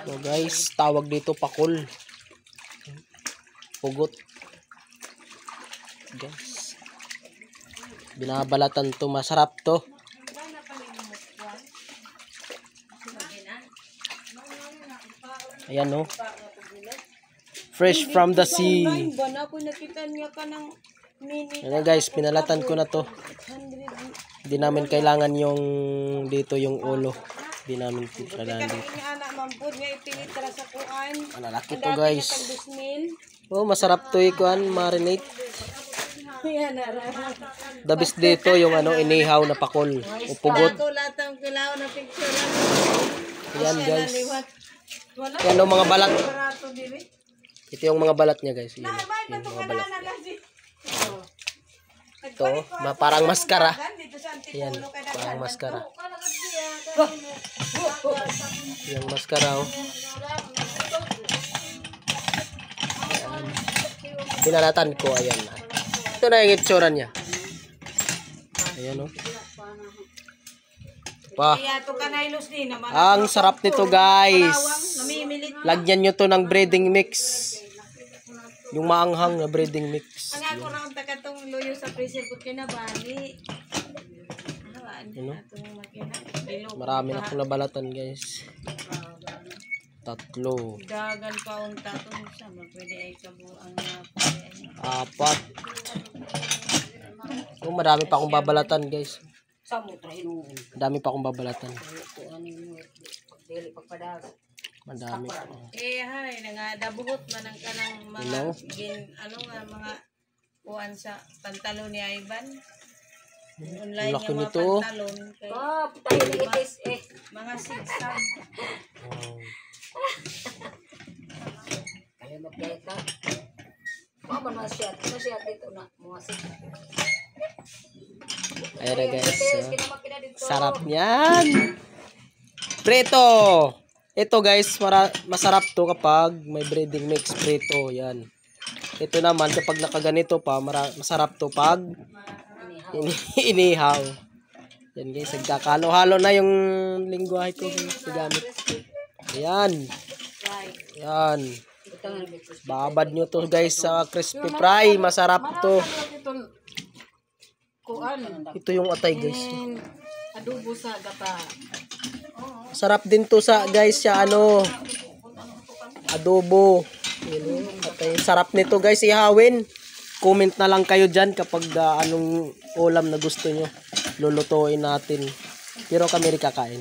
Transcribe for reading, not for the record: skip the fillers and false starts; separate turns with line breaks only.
So guys, tawag dito pakul. Pugot. Guys. Binabalatan to, masarap to. Ayan no. Fresh from the sea. Ayan guys, pinalatan ko na to. Hindi namin kailangan yung dito yung ulo. Hindi namin kailangan dito. Malalaki to guys. Oh, masarap to ikuan, marinate. The best dito yung ano, inihaw na pakol. Upugot. Ayan guys. Yan o mga balat. Ito yung mga balat niya guys. Yan, yung mga balat. Ito, parang maskara. Yan, parang maskara. Yung maskara oh. Ayan. Binalatan ko, ayan. Ito na yung itsura niya. Ayan oh. Pa. Ang sarap nito guys. Lagyan nyo to ng breading mix. Yung maanghang na breading mix. Ano? Marami na akong nabalatan guys. 3.
Dagan pa ang tatong sa pwede ay kabuang
4. Oh, marami pa akong babalatan guys. Madami pa akong babalatan. Madami pa.
Eh hay nga dabuhot man ang kanang mga ano nga mga kuan sa pantalon ni Ivan. Online nga mga pantalon kay mga sigsag.
Kaya magkita. Paano masyat dito na mga sigsag.
Ayan na guys. Sarap niyan. Prito. Ito guys, masarap to kapag may breading mix. Prito. Yan. Ito naman kapag nakaganito pa, masarap to pag inihaw. Yan guys, nagkakalo-halo na yung lingwahe ko gamit. Ayan. Yan. Babad nyo to guys sa crispy fry. Masarap to. Ito yung atay guys.
Adobo sa gata.
Sarap din to sa guys sa ano. Adobo. Atay. Sarap nito guys ihawin. Comment na lang kayo dyan kapag anong ulam na gusto nyo. Lulutuin natin. Pero kami rin kakain.